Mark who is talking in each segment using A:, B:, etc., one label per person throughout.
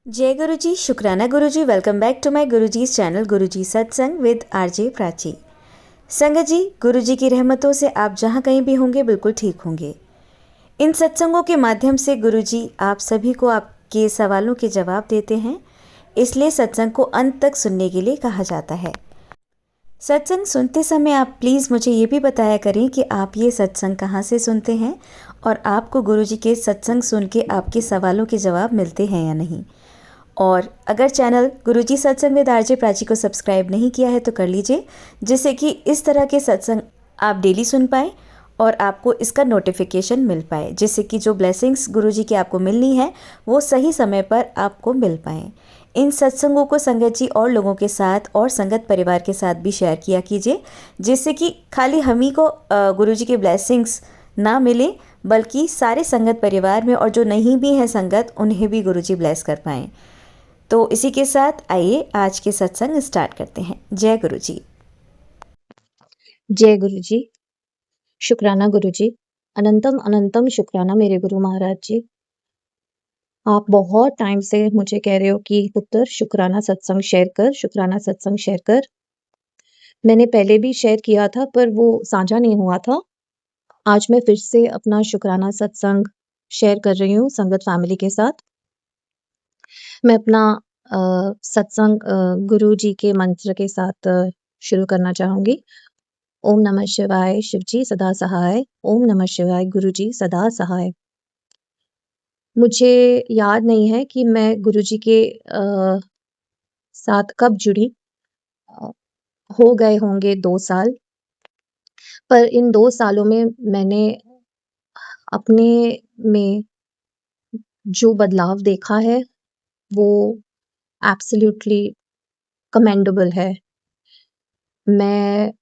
A: जय गुरुजी, शुक्राना Guruji. Welcome back to my Guruji's channel Guruji satsang with RJ Prachi. संगत जी, गुरुजी की रहमतों से आप जहाँ कहीं भी होंगे बिल्कुल ठीक होंगे। इन सत्संगों के माध्यम से गुरुजी आप सभी को आपके सवालों के जवाब देते हैं, इसलिए सत्संग को अंत तक सुनने के लिए कहा जाता है। सत्संग सुनते समय आप प्लीज़ मुझे ये भी बताया करें कि आप ये सत्संग कहाँ से सुनते हैं और आपको गुरुजी के सत्संग सुन के आपके सवालों के जवाब मिलते हैं या नहीं। और अगर channel Guruji satsang with RJ Prachi को सब्सक्राइब नहीं किया है तो कर लीजिए, जिससे कि इस तरह के सत्संग आप डेली सुन पाएँ और आपको इसका नोटिफिकेशन मिल पाए, जिससे कि जो ब्लेसिंग्स गुरुजी की आपको मिलनी है वो सही समय पर आपको मिल पाएँ। इन सत्संगों को संगत जी और लोगों के साथ और संगत परिवार के साथ भी शेयर किया कीजिए, जिससे कि खाली हम ही को गुरुजी के ब्लेसिंग्स ना मिले, बल्कि सारे संगत परिवार में और जो नहीं भी हैं संगत, उन्हें भी गुरुजी ब्लेस कर पाएँ। तो इसी के साथ आइए आज के सत्संग स्टार्ट करते हैं। जय गुरु जी।
B: जय गुरु जी। शुक्राना गुरु जी। अनंतम अनंतम शुक्राना मेरे गुरु महाराज जी। आप बहुत टाइम से मुझे कह रहे हो कि पुत्र शुक्राना सत्संग शेयर कर, शुक्राना सत्संग शेयर कर। मैंने पहले भी शेयर किया था पर वो साझा नहीं हुआ था। आज मैं फिर से अपना शुक्राना सत्संग शेयर कर रही हूँ संगत फैमिली के साथ। मैं अपना सत्संग गुरु जी के मंत्र के साथ शुरू करना चाहूंगी। ओम नमः शिवाय, शिवजी सदा सहाय। ओम नमः शिवाय, गुरुजी सदा सहाय। मुझे याद नहीं है कि मैं गुरुजी के साथ कब जुड़ी। अ, हो गए होंगे 2 साल, पर इन 2 सालों में मैंने अपने में जो बदलाव देखा है वो एब्सोल्युटली कमेंडेबल है। मैं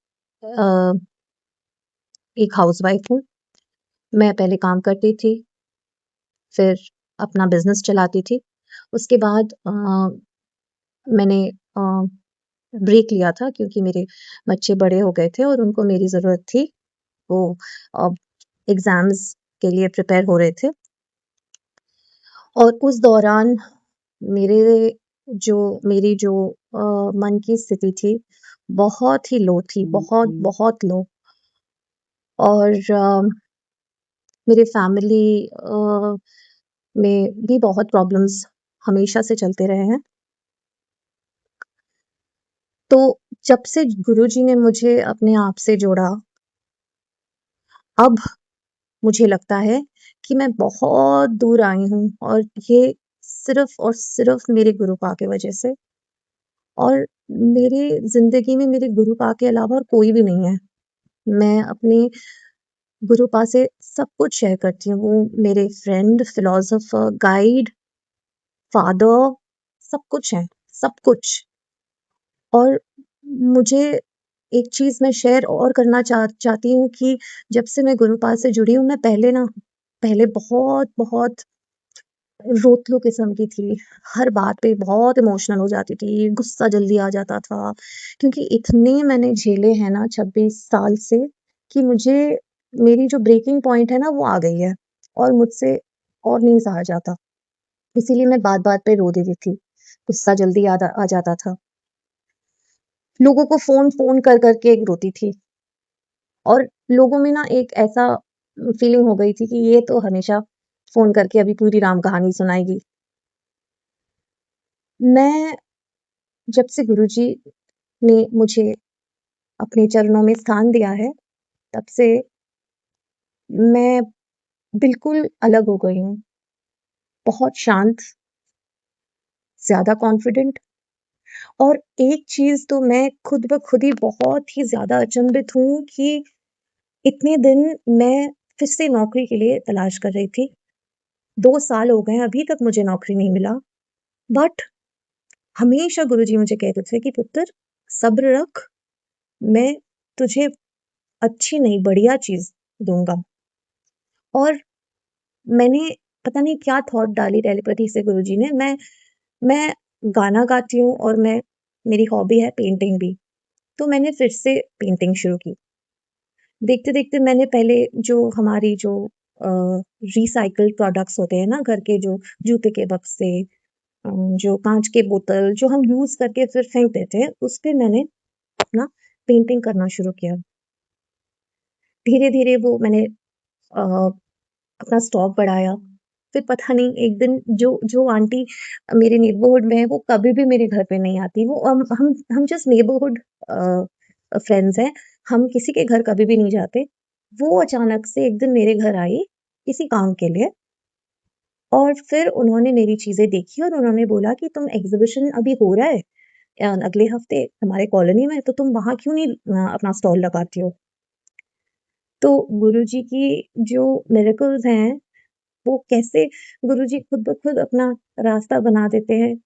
B: अ, एक हाउसवाइफ हूँ। मैं पहले काम करती थी, फिर अपना बिज़नेस चलाती थी। उसके बाद मैंने ब्रेक लिया था क्योंकि मेरे बच्चे बड़े हो गए थे और उनको मेरी ज़रूरत थी। वो अब एग्ज़ाम्स के लिए प्रिपेयर हो रहे थे और उस दौरान मेरे मेरी जो मन की स्थिति थी, बहुत ही लो थी, बहुत लो। और मेरे फैमिली में भी बहुत प्रॉब्लम्स हमेशा से चलते रहे हैं। तो जब से गुरुजी ने मुझे अपने आप से जोड़ा, अब मुझे लगता है कि मैं बहुत दूर आई हूँ और ये सिर्फ़ और सिर्फ़ मेरे गुरुपा की वज़ह से। और मेरी ज़िंदगी में मेरे गुरुपा के अलावा और कोई भी नहीं है। मैं अपने गुरुपा से सब कुछ शेयर करती हूँ। वो मेरे फ्रेंड, फिलॉसफर, गाइड, फ़ादर, सब कुछ हैं, सब कुछ। और मुझे एक चीज़ मैं शेयर और करना चाहती हूँ कि जब से मैं गुरुपा से जुड़ी हूँ, मैं पहले बहुत रोतलू किस्म की थी। हर बात पे बहुत इमोशनल हो जाती थी, गुस्सा जल्दी आ जाता था, क्योंकि इतने मैंने झेले हैं ना 26 साल से कि मुझे मेरी जो ब्रेकिंग पॉइंट है ना वो आ गई है और मुझसे और नहीं सहा जाता। इसीलिए मैं बात-बात पे रो देती थी, गुस्सा जल्दी आ जाता था। लोगों को फ़ोन कर के रोती थी और लोगों में ना एक ऐसा फीलिंग हो गई थी कि ये तो हमेशा फ़ोन करके अभी पूरी राम कहानी सुनाएगी। मैं जब से गुरुजी ने मुझे अपने चरणों में स्थान दिया है, तब से मैं बिल्कुल अलग हो गई हूँ। बहुत शांत, ज़्यादा कॉन्फिडेंट। और एक चीज़ तो मैं खुद ब खुद ही बहुत ही ज़्यादा अचंभित हूँ कि इतने दिन मैं फिर से नौकरी के लिए तलाश कर रही थी। 2 साल हो गए हैं, अभी तक मुझे नौकरी नहीं मिला। बट हमेशा गुरुजी मुझे कहते थे कि पुत्र सब्र रख, मैं तुझे अच्छी नहीं बढ़िया चीज़ दूँगा। और मैंने पता नहीं क्या थॉट डाली टेलीपैथी से गुरुजी ने, मैं गाना गाती हूँ और मेरी हॉबी है पेंटिंग भी। तो मैंने फिर से पेंटिंग शुरू की। देखते-देखते मैंने पहले जो हमारी जो अ, रिसाइक्ल्ड प्रोडक्ट्स होते हैं ना घर के, जो जूते के बक्से जो काँच के बोतल जो हम यूज़ करके फिर फेंक देते हैं, उस पे मैंने अपना पेंटिंग करना शुरू किया। धीरे-धीरे वो मैंने अ, अपना स्टॉक बढ़ाया। फिर पता नहीं एक दिन जो जो आंटी मेरे नेबरहुड में है, वो कभी भी मेरे घर पे नहीं आती। वो हम जस्ट नेबरहुड फ्रेंड्स हैं। हम किसी के घर कभी भी नहीं जाते। वो अचानक से एक दिन मेरे घर आई, किसी काम के लिए, और फिर उन्होंने मेरी चीज़ें देखी और उन्होंने बोला कि तुम एग्ज़िबिशन अभी हो रहा है अगले हफ्ते हमारे कॉलोनी में, तो तुम वहाँ क्यों नहीं अपना स्टॉल लगाती हो? तो गुरुजी की जो मिरेकल्स हैं, वो कैसे गुरुजी खुद ब खुद अपना रास्ता बना देते हैं,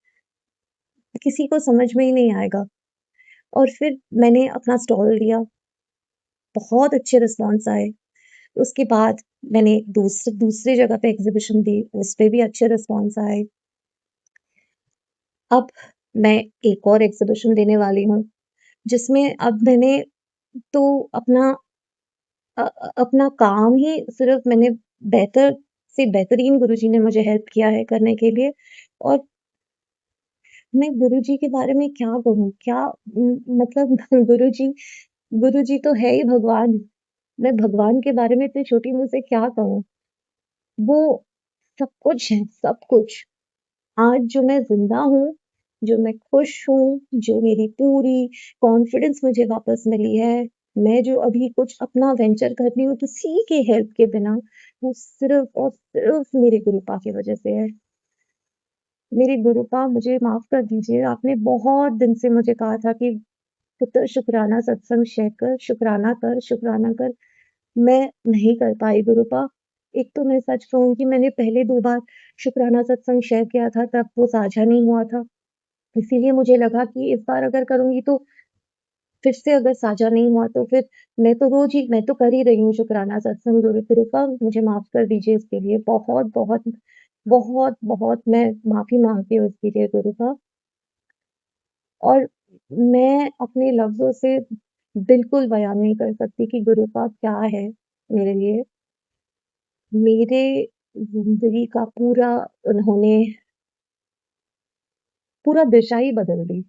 B: किसी को समझ में ही नहीं आएगा। और फिर मैंने अपना स्टॉल दिया, बहुत अच्छे रिस्पॉन्स आए। उसके बाद मैंने दूसरी जगह पे एग्ज़िबिशन दी, उस पे भी अच्छे रिस्पॉन्स आए। अब मैं एक और एग्ज़िबिशन देने वाली हूँ, जिसमें अब मैंने तो अपना काम ही सिर्फ़ मैंने बेहतर से बेहतरीन गुरुजी ने मुझे हेल्प किया है करने के लिए। और मैं गुरुजी के बारे में क्या कहूँ? क्या मतलब गुरुजी गुरुजी तो है ही भगवान। मैं भगवान के बारे में इतनी छोटी मुँह से क्या कहूँ? वो सब कुछ है, सब कुछ। आज जो मैं ज़िंदा हूँ, जो मैं खुश हूँ, जो मेरी पूरी कॉन्फिडेंस मुझे वापस मिली है, मैं जो अभी कुछ अपना वेंचर कर रही हूँ किसी के हेल्प के बिना, वो सिर्फ़ और सिर्फ़ मेरे गुरुपा की वज़ह से है। मेरे गुरुपा मुझे माफ़ कर दीजिए, आपने बहुत दिन से मुझे कहा था कि पुत्र शुक्राना सत्संग शेयर कर, शुक्राना कर, शुक्राना कर। मैं नहीं कर पाई गुरुपा। एक तो मैं सच कहूँ कि मैंने पहले 2 बार शुक्राना सत्संग शेयर किया था, तब वो साझा नहीं हुआ था। इसीलिए मुझे लगा कि इस बार अगर करूँगी तो फिर से अगर साझा नहीं हुआ तो फिर मैं तो कर ही रही हूँ शुक्राना सत्संग गुरुपा मुझे माफ़ कर दीजिए इसके लिए। बहुत मैं माफ़ी माँगती हूँ इसके लिए गुरुपा। और मैं अपने लफ्ज़ों से बिल्कुल बयान नहीं कर सकती कि गुरुपा क्या है मेरे लिए। मेरे ज़िंदगी का उन्होंने पूरा दिशा ही बदल दी।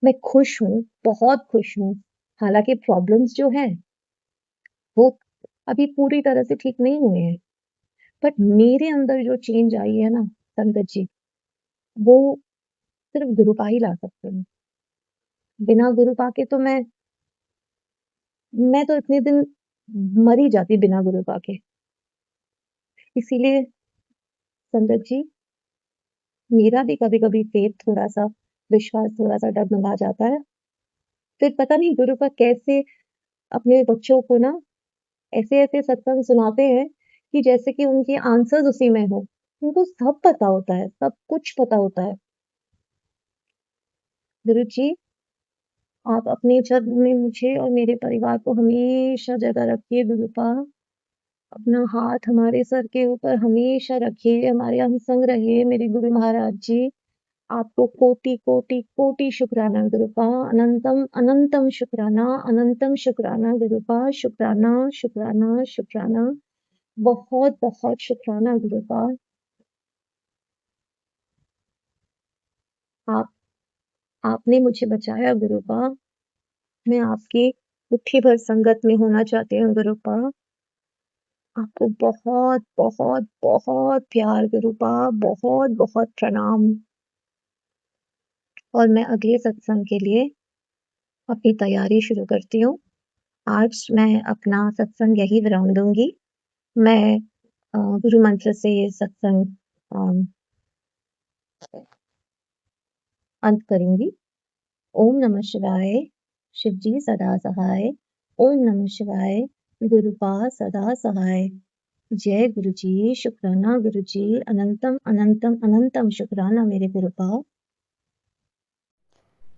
B: मैं खुश हूँ, बहुत खुश हूँ। हालाँकि प्रॉब्लम्स जो हैं, वो अभी पूरी तरह से ठीक नहीं हुए हैं। बट मेरे अंदर जो चेंज आई है ना संगत जी, वो सिर्फ़ गुरुपा ही ला सकते हैं। बिना गुरुपा के तो मैं तो इतने दिन मर ही जाती बिना गुरुपा के। इसीलिए संगत जी, मेरा भी कभी-कभी फ़ेथ थोड़ा-सा, विश्वास थोड़ा-सा डगमगा जाता है। फिर पता नहीं गुरुपा कैसे अपने बच्चों को ना ऐसे-ऐसे सत्संग सुनाते हैं कि जैसे कि उनके आंसर्स उसी में हो। उनको सब पता होता है, सब कुछ पता होता है। गुरु जी, आप अपने जग में मुझे और मेरे परिवार को हमेशा जगह रखिए गुरुपा। अपना हाथ हमारे सर के ऊपर हमेशा रखिए, हमारे हम संग रहिए मेरे गुरु महाराज जी। आपको कोटि-कोटि कोटि शुक्राना गुरुपा, अनंतम अनंतम शुक्राना, अनंतम शुक्राना गुरुपा, शुक्राना, शुक्राना, शुक्राना। बहुत-बहुत शुक्राना गुरुपा। आप आपने मुझे बचाया गुरुपा। मैं आपकी मुट्ठी भर संगत में होना चाहती हूँ गुरुपा। आपको बहुत, बहुत, बहुत प्यार गुरुपा, बहुत-बहुत प्रणाम। और मैं अगले सत्संग के लिए अपनी तैयारी शुरू करती हूँ। आज मैं अपना सत्संग यही विराम दूँगी। मैं गुरु मंत्र से ये सत्संग अ, अंत करूँगी। ओम नमः शिवाय, शिव जी सदा सहाय। ओम नमः शिवाय, गुरुपा सदा सहाय। जय गुरु जी, शुक्राना गुरु जी, अनंतम अनंतम अनंतम शुक्राना मेरे गुरुपा।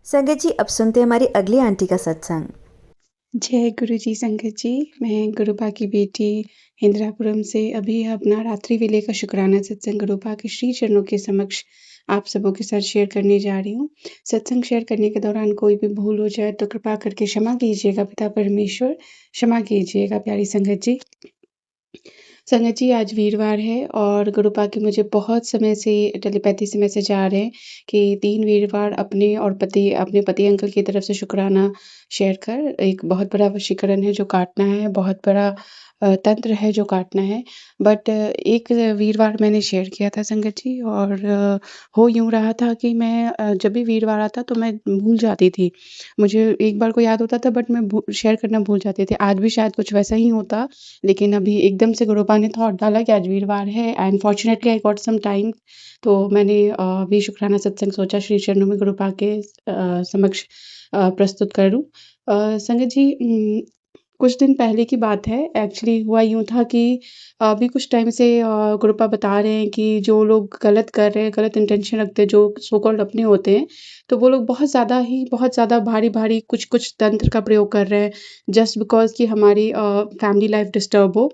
A: संगत जी, अब सुनते हैं हमारी अगली आंटी का सत्संग।
C: जय गुरु जी संगत जी। मैं गुरुपा की बेटी इंदिरापुरम से अभी अपना रात्रि वेले का शुक्राना सत्संग गुरुपा के श्री चरणों के समक्ष आप सबों के साथ शेयर करने जा रही हूँ। सत्संग शेयर करने के दौरान कोई भी भूल हो जाए तो कृपा करके क्षमा कीजिएगा पिता परमेश्वर, क्षमा कीजिएगा प्यारी संगत जी। संगत जी, आज वीरवार है और गुरुपा के मुझे बहुत समय से टेलीपैथी से मैसेज आ रहे हैं कि 3 वीरवार अपने पति अंकल की तरफ से शुक्राना शेयर कर, एक बहुत बड़ा वशीकरण है जो काटना है, बहुत बड़ा तंत्र है जो काटना है। बट एक वीरवार मैंने शेयर किया था संगत जी, और हो यूँ रहा था कि मैं जब भी वीरवार आता तो मैं भूल जाती थी। मुझे एक बार को याद होता था, बट मैं भू शेयर करना भूल जाती थी। आज भी शायद कुछ वैसा ही होता, लेकिन अभी एकदम से गुरुपा ने थॉट डाला कि आज वीरवार है and fortunately I got some time, तो मैंने अभी शुक्राना सत्संग सोचा श्री चरणों में गुरुपा के समक्ष प्रस्तुत करूँ। संगत जी, कुछ दिन पहले की बात है। एक्चुअली हुआ यूँ था कि अभी कुछ टाइम से गुरुपा बता रहे हैं कि जो लोग गलत कर रहे हैं, गलत इंटेंशन रखते हैं, जो सो कॉल्ड अपने होते हैं, तो वो लोग बहुत ज़्यादा भारी-भारी कुछ-कुछ तंत्र का प्रयोग कर रहे हैं, जस्ट बिकॉज़ कि हमारी फैमिली लाइफ़ डिस्टर्ब हो।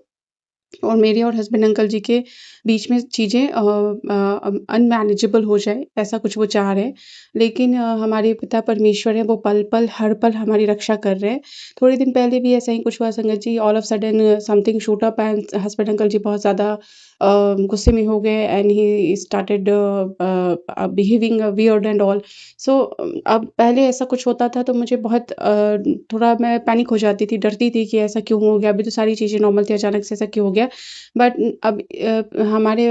C: और मेरे और हस्बैंड अंकल जी के बीच में चीज़ें अनमैनेजेबल हो जाए, ऐसा कुछ वो चाह रहे हैं। लेकिन हमारे पिता परमेश्वर हैं, वो पल-पल, हर पल हमारी रक्षा कर रहे हैं। थोड़े दिन पहले भी ऐसा ही कुछ हुआ संगत जी, all of sudden something shoot up and husband uncle ji बहुत ज़्यादा गुस्से में हो गए and he started behaving weird and all. So अब पहले ऐसा कुछ होता था तो मुझे बहुत थोड़ा मैं पैनिक हो जाती थी, डरती थी कि ऐसा क्यों हो गया? अभी तो सारी चीज़ें नॉर्मल थी, अचानक से ऐसा क्यों हो गया? बट अब हमारे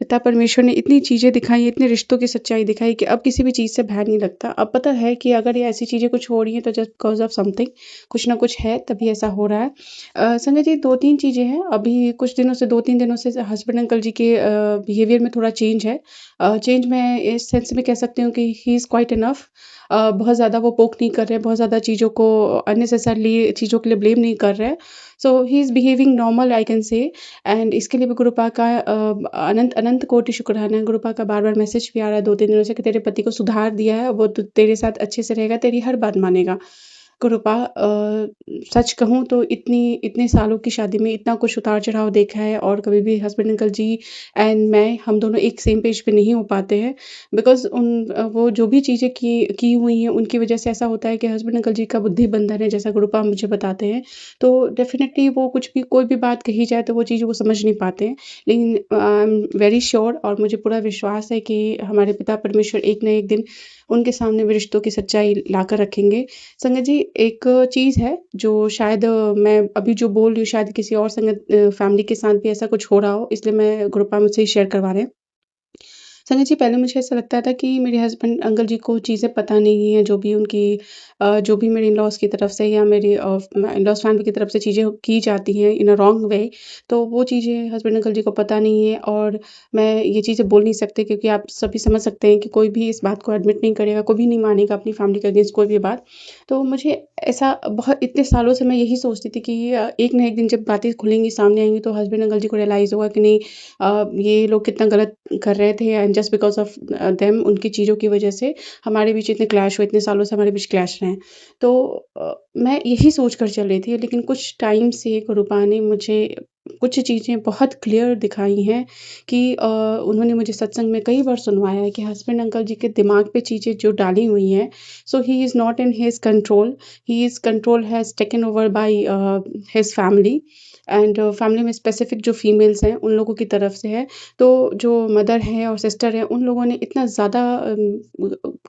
C: पिता परमेश्वर ने इतनी चीज़ें दिखाई, इतने रिश्तों की सच्चाई दिखाई कि अब किसी भी चीज़ से भय नहीं लगता। अब पता है कि अगर ये ऐसी चीज़ें कुछ हो रही हैं तो जस्ट बिकॉज़ ऑफ समथिंग, कुछ ना कुछ है तभी ऐसा हो रहा है। संगत जी, 2-3 चीज़ें हैं। अभी कुछ दिनों से 2-3 दिनों से हस्बैंड अंकल जी के बिहेवियर में थोड़ा चेंज है। चेंज मैं इस सेंस में कह सकती हूँ कि ही इज़ क्वाइट इनफ। बहुत ज़्यादा वो पोक नहीं कर रहे हैं, बहुत ज़्यादा चीज़ों को अननेसेसरीली चीज़ों के लिए ब्लेम नहीं कर रहे हैं। So he is behaving normal, I can say. And इसके लिए भी गुरुपा का अनंत अनंत कोटि शुक्राना है। गुरुपा का बार-बार मैसेज भी आ रहा है 2-3 दिनों से कि तेरे पति को सुधार दिया है, वो तेरे साथ अच्छे से रहेगा, तेरी हर बात मानेगा। गुरुपा, सच कहूँ तो इतने सालों की शादी में इतना कुछ उतार-चढ़ाव देखा है और कभी भी हस्बैंड अंकल जी एंड मैं, हम दोनों एक सेम पेज पे नहीं हो पाते हैं। बिकॉज़ वो जो भी चीज़ें की हुई हैं, उनकी वज़ह से ऐसा होता है कि हस्बैंड अंकल जी का बुद्धि बंधन है, जैसा गुरुपा मुझे बताते हैं। तो डेफ़िनिटली वो कुछ भी, कोई भी बात कही जाए तो वो चीज़ वो समझ नहीं पाते हैं। लेकिन आई एम वेरी श्योर और मुझे पूरा विश्वास है कि हमारे पिता परमेश्वर एक ना एक दिन उनके सामने भी रिश्तों की सच्चाई लाकर रखेंगे। संगत जी, एक चीज़ है जो शायद मैं अभी जो बोल रही हूँ, शायद किसी और फैमिली के साथ भी ऐसा कुछ हो रहा हो, इसलिए मैं ग्रुप में मुझसे शेयर करवा रहे हैं। संगत जी, पहले मुझे ऐसा लगता था कि मेरे हस्बैंड अंकल जी को चीज़ें पता नहीं हैं, जो भी मेरे इन-लॉज़ की तरफ से या मेरी इन-लॉज़ फैमिली की तरफ से चीज़ें की जाती हैं इन अ रॉन्ग वे, तो वो चीज़ें हस्बैंड अंकल जी को पता नहीं है और मैं ये चीज़ें बोल नहीं सकते, क्योंकि आप सभी समझ सकते हैं कि कोई भी इस बात को एडमिट नहीं करेगा, कोई भी नहीं मानेगा अपनी फैमिली के अगेंस्ट कोई भी बात। तो मुझे ऐसा बहुत इतने सालों से मैं यही सोचती थी कि एक ना एक दिन जब बातें खुलेंगी, सामने आएँगी, तो हस्बैंड अंकल जी को रियलाइज़ होगा कि नहीं, ये लोग कितना गलत कर रहे थे and just because of them, उनकी चीज़ों की वज़ह से हमारे बीच इतने क्लैश हुए, इतने सालों से हमारे बीच क्लैश रहे हैं। तो मैं यही सोच कर चल रही थी, लेकिन कुछ टाइम से गुरुपा ने मुझे कुछ चीज़ें बहुत क्लियर दिखाई हैं कि उन्होंने मुझे सत्संग में कई बार सुनवाया है कि हस्बैंड अंकल जी के दिमाग पे चीज़ें जो डाली हुई हैं, so he is not in his control, he is control has taken over by his family and family में स्पेसिफिक जो फीमेल्स हैं, उन लोगों की तरफ से है। तो जो मदर हैं और सिस्टर हैं, उन लोगों ने इतना ज़्यादा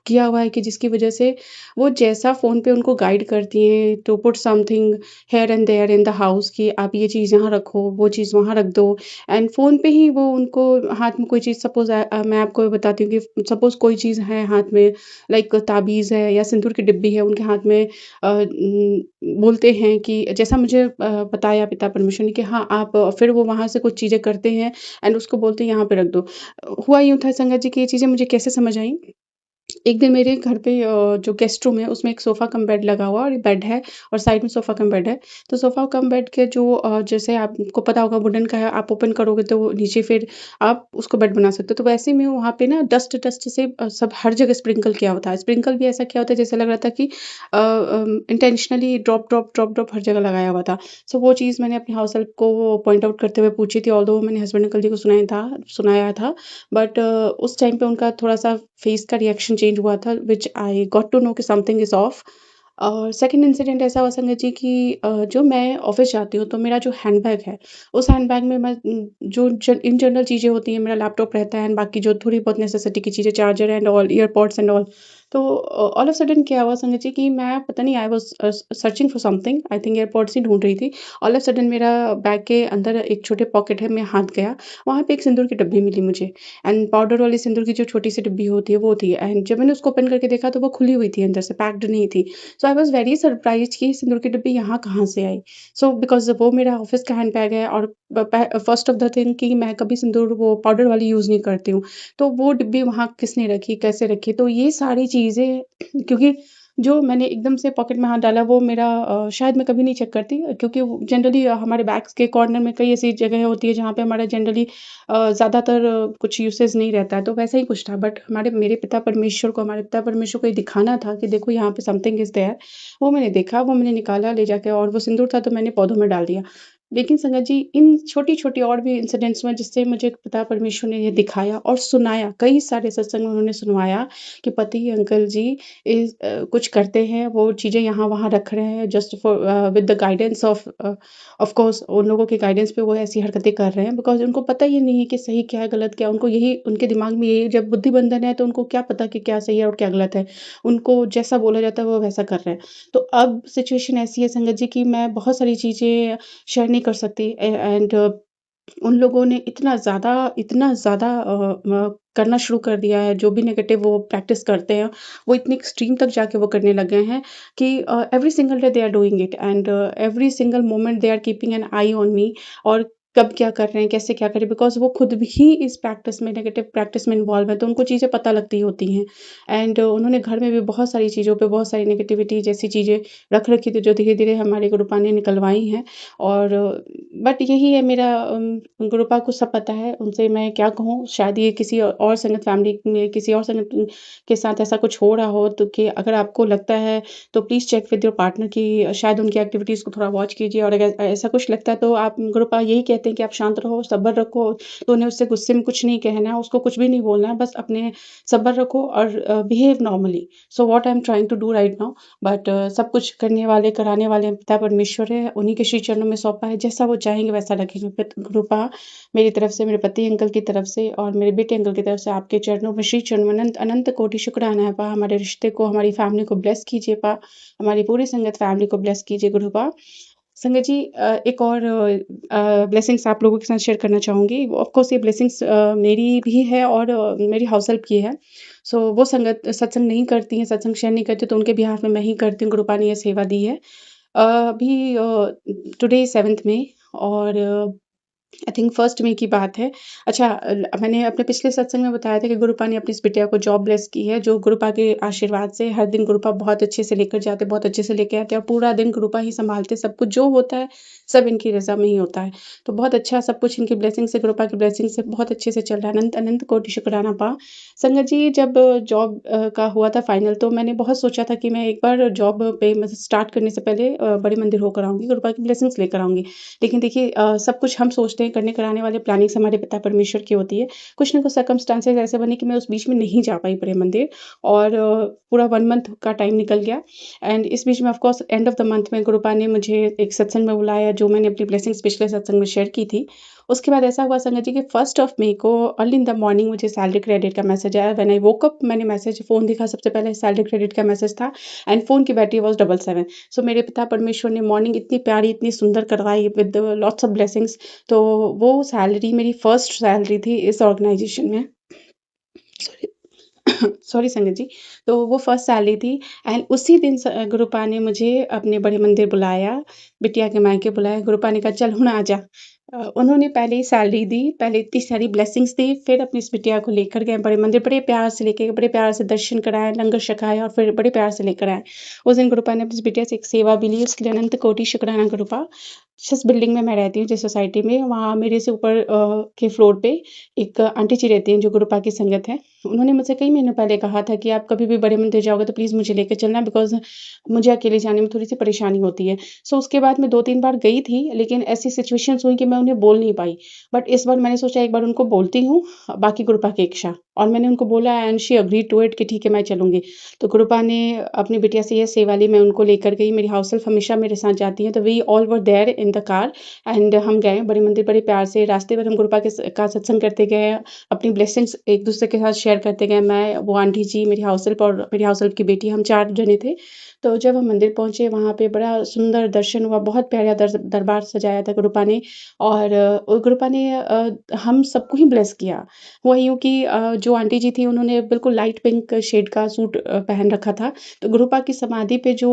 C: किया हुआ है कि जिसकी वज़ह से वो जैसा फ़ोन पे उनको गाइड करती हैं to put something here and there in the house, कि आप ये चीज़ यहाँ रखो, वो चीज़ वहाँ रख दो, एंड फ़ोन पे ही वो उनको हाथ में कोई चीज़, सपोज़ मैं आपको बताती हूँ कि सपोज़ कोई चीज़ है हाथ में, लाइक ताबीज़ है या सिंदूर की डिब्बी है उनके हाथ में, बोलते हैं कि जैसा मुझे बताया पिता परमेश्वर ने कि हाँ, आप फिर वो वहाँ से कुछ चीज़ें करते हैं एंड उसको बोलते हैं यहाँ पे रख दो। हुआ यूँ था संगत जी कि ये चीज़ें मुझे कैसे समझ आईं। एक दिन मेरे घर पे जो गेस्ट रूम है उसमें एक सोफ़ा कम बेड लगा हुआ, और बेड है और साइड में सोफ़ा कम बेड है। तो सोफ़ा कम बेड के जो जैसे आपको पता होगा वुडन का है, आप ओपन करोगे तो वो नीचे फिर आप उसको बेड बना सकते हो। तो वैसे में वहाँ पे ना डस्ट डस्ट से सब हर जगह स्प्रिंकल किया हुआ था। स्प्रिंकल भी ऐसा किया होता है जैसे लग रहा था कि इंटेंशनली ड्रॉप हर जगह लगाया हुआ था। सो वो चीज़ मैंने अपने हाउस हेल्प को पॉइंट आउट करते हुए पूछी थी, ऑल्दो मैंने हस्बैंड अंकल जी को सुनाया था। बट उस टाइम पे उनका थोड़ा-सा फेस का रिएक्शन चेंज हुआ था, which I got to know कि समथिंग इज़ ऑफ। और सेकंड इंसिडेंट ऐसा हुआ संगत जी कि जो मैं ऑफ़िस जाती हूँ तो मेरा जो हैंडबैग है, उस हैंडबैग में मैं जो इन जनरल चीज़ें होती हैं, मेरा लैपटॉप रहता है एंड बाकी जो थोड़ी बहुत नेसेसिटी की चीज़ें, charger and all, earpods and all. तो ऑल ऑफ सडन क्या हुआ संगत जी कि मैं पता नहीं, I was searching for something, I think airpods ही ढूँढ रही थी। ऑल ऑफ सडन मेरा बैग के अंदर एक छोटे पॉकेट है, मैं हाथ गया, वहाँ पे एक सिंदूर की डब्बी मिली मुझे एंड पाउडर वाली सिंदूर की जो छोटी-सी डिब्बी होती है, वो थी एंड जब मैंने उसको ओपन करके देखा तो वो खुली हुई थी अंदर से, पैक्ड नहीं थी। सो आई वाज़ वेरी सरप्राइज़्ड कि सिंदूर की डिब्बी यहाँ कहाँ से आई? सो बिकॉज़ वो मेरा ऑफ़िस का हैंडबैग है और फर्स्ट ऑफ द थिंग कि मैं कभी सिंदूर वो पाउडर वाली यूज़ नहीं करती हूँ। तो वो डिब्बी वहाँ किसने रखी, कैसे रखी? तो ये सारी चीज़ें क्योंकि जो मैंने एकदम से पॉकेट में हाथ डाला वो मेरा शायद मैं कभी नहीं चेक करती, क्योंकि जनरली हमारे बैग्स के कॉर्नर में कई ऐसी जगह होती है जहाँ पे हमारा जनरली ज़्यादातर कुछ यूसेज नहीं रहता है, तो वैसा ही कुछ था। बट मेरे पिता परमेश्वर को, हमारे पिता परमेश्वर को ये दिखाना था कि देखो यहाँ पे समथिंग इज़ देयर। वो मैंने देखा, वो मैंने निकाला ले जाके और वो सिंदूर था तो मैंने पौधों में डाल दिया। लेकिन संगत जी, इन छोटी-छोटी और भी इंसिडेंट्स में जिससे मुझे पिता परमेश्वर ने ये दिखाया और सुनाया, कई सारे सत्संग में उन्होंने सुनवाया कि पति अंकल जी कुछ करते हैं, वो चीज़ें यहाँ-वहाँ रख रहे हैं just for with the guidance of course उन लोगों के गाइडेंस पे वो ऐसी हरकतें कर रहे हैं, बिकॉज़ उनको पता ही नहीं है कि सही क्या है, गलत क्या है। उनको यही उनके दिमाग में यही, जब बुद्धिबंधन है तो उनको क्या पता कि क्या सही है और क्या गलत है। उनको जैसा बोला जाता है वो वैसा कर रहे हैं। तो अब सिचुएशन ऐसी है संगत जी कि मैं बहुत सारी चीज़ें शेयर नहीं कर सकती एंड उन लोगों ने इतना ज़्यादा करना शुरू कर दिया है, जो भी नेगेटिव वो प्रैक्टिस करते हैं, वो इतनी एक्सट्रीम तक जाके वो करने लग गए हैं कि every single day they are doing it and every single moment they are keeping an eye on me और कब क्या कर रहे हैं, कैसे क्या कर रहे हैं, बिकॉज़ वो खुद भी इस प्रैक्टिस में, नेगेटिव प्रैक्टिस में इन्वॉल्व है, तो उनको चीज़ें पता लगती होती हैं एंड उन्होंने घर में भी बहुत सारी चीज़ों पे, बहुत सारी नेगेटिविटी जैसी चीज़ें रख रखी थी, जो धीरे-धीरे हमारे गुरुपा ने निकलवाई हैं और बट यही है मेरा गुरुपा को सब पता है, उनसे मैं क्या कहूँ? शायद ये किसी और संगत फैमिली में किसी और संगत के साथ ऐसा कुछ हो रहा हो तो कि अगर आपको लगता है तो please check with your partner कि शायद उनकी एक्टिविटीज़ को थोड़ा वॉच कीजिए और अगर ऐसा कुछ लगता है तो आप गुरुपा यही कहते हैं कि आप शांत रहो, सब्र रखो, तो उन्हें उससे गुस्से में कुछ नहीं कहना है, उसको कुछ भी नहीं बोलना है, बस अपने सब्र रखो और behave normally. So what I am trying to do right now but सब कुछ करने वाले, कराने वाले पिता परमेश्वर है, उन्हीं के श्री चरणों में सौंपा है, जैसा वो चाहेंगे वैसा रखेंगे। कृपा मेरी तरफ से, मेरे पति अंकल की तरफ से और मेरे बेटे अंकल की तरफ से आपके चरणों में, श्री चरणों में अनंत अनंत कोटि शुक्राना है पा। हमारे रिश्ते को, हमारी फैमिली को ब्लेस कीजिए पा, हमारी पूरी संगत फैमिली को ब्लेस कीजिए गुरुपा। संगत जी एक और ब्लेसिंग्स आप लोगों के साथ शेयर करना चाहूँगी। ऑफ़ कोर्स ये ब्लेसिंग्स मेरी भी है और मेरी हाउस हेल्प की है। सो वो संगत सत्संग नहीं करती हैं, सत्संग शेयर नहीं करती, तो उनके बिहाफ़ में मैं ही करती हूँ, गुरुपा ने ये सेवा दी है। अभी टुडे 7th मई और आई थिंक फर्स्ट मई की बात है। अच्छा मैंने अपने पिछले सत्संग में बताया था कि गुरुपा ने अपनी इस बिटिया को जॉब ब्लेस की है, जो गुरुपा के आशीर्वाद से हर दिन गुरुपा बहुत अच्छे से लेकर जाते, बहुत अच्छे से लेके आते और पूरा दिन गुरुपा ही सँभालते, सब कुछ जो होता है, सब इनकी रज़ा में ही होता है। तो बहुत अच्छा सब कुछ इनकी ब्लेसिंग से, गुरुपा की ब्लेसिंग से बहुत अच्छे से चल रहा है। अनंत अनंत कोटि शुक्राना पा। संगत जी जब जॉब का हुआ था फाइनल तो मैंने बहुत सोचा था कि मैं एक बार जॉब पे मतलब स्टार्ट करने से पहले बड़े मंदिर होकर आऊँगी, गुरुपा की ब्लेसिंग्स लेकर आऊँगी। लेकिन देखिए सब कुछ हम सोचते हैं, करने कराने वाले प्लानिंग्स हमारे पिता परमेश्वर की होती है। कुछ न कुछ सर्कमस्टेंसेस ऐसे बने कि मैं उस बीच में नहीं जा पाई बड़े मंदिर और पूरा 1 मंथ का टाइम निकल गया एंड इस बीच में of course end of the month में गुरुपा ने मुझे एक सत्संग में बुलाया, जो मैंने अपनी ब्लेसिंग्स पिछले सत्संग में शेयर की थी। उसके बाद ऐसा हुआ संगत जी कि 1st ऑफ मई को अर्ली इन द मॉर्निंग मुझे सैलरी क्रेडिट का मैसेज आया। व्हेन आई वोक अप मैंने मैसेज फ़ोन देखा, सबसे पहले सैलरी क्रेडिट का मैसेज था एंड फ़ोन की बैटरी वाज़ 77। सो मेरे पिता परमेश्वर ने मॉर्निंग इतनी प्यारी, इतनी सुंदर करवाई विद लॉट्स ऑफ ब्लेसिंग्स। तो वो सैलरी मेरी फर्स्ट सैलरी थी इस ऑर्गेनाइज़ेशन में। सॉरी सॉरी संगत जी। तो वो फर्स्ट सैलरी थी एंड उसी दिन गुरुपा ने मुझे अपने बड़े मंदिर बुलाया, बिटिया के मायके बुलाया। गुरुपा ने कहा चल हुण आजा। उन्होंने पहले ही सैलरी दी, पहले इतनी सारी ब्लेसिंग्स दी, फिर अपनी इस बिटिया को लेकर गए बड़े मंदिर, बड़े प्यार से लेके गए, बड़े प्यार से दर्शन कराए, लंगर छकाया और फिर बड़े प्यार से लेकर आए। उस दिन गुरुपा ने अपनी इस बिटिया से एक सेवा भी ली, उसके लिए अनंत कोटि शुक्राना गुरुपा। जिस बिल्डिंग में मैं रहती हूँ, जिस सोसाइटी में, वहाँ मेरे से ऊपर के फ्लोर पे एक आंटी जी रहती हैं, जो गुरुपा की संगत है। उन्होंने मुझसे कई महीनों पहले कहा था कि आप कभी भी बड़े मंदिर जाओगे तो प्लीज़ मुझे लेके चलना बिकॉज़ मुझे अकेले जाने में थोड़ी-सी परेशानी होती है। सो उसके बाद मैं 2-3 बार गई थी, लेकिन ऐसी सिचुएशंस हुई कि मैं उन्हें बोल नहीं पाई। बट इस बार मैंने सोचा एक बार उनको बोलती हूँ, बाकी गुरुपा की इच्छा। और मैंने उनको बोला and she agreed to it कि ठीक है मैं चलूँगी। तो कृपा ने अपनी बिटिया से ये सेवा ली, मैं उनको लेकर गई, मेरी हाउस हेल्प हमेशा मेरे साथ जाती हैं, तो we all were there in the car and हम गए बड़े मंदिर बड़े प्यार से। रास्ते भर हम कृपा का सत्संग करते गए, अपनी ब्लेसिंग्स एक-दूसरे के साथ शेयर करते गए। मैं, वो आंटी जी, मेरी हाउस हेल्प और मेरी हाउस हेल्प की बेटी, हम 4 जने थे। तो जब हम मंदिर पहुँचे वहाँ पे बड़ा सुंदर दर्शन हुआ, बहुत प्यारा दरबार सजाया था कृपा ने और कृपा ने हम सबको ही ब्लेस किया। हुआ यूँ कि जो आंटी जी थी उन्होंने बिल्कुल लाइट पिंक शेड का सूट पहन रखा था। तो गुरुपा की समाधि पे जो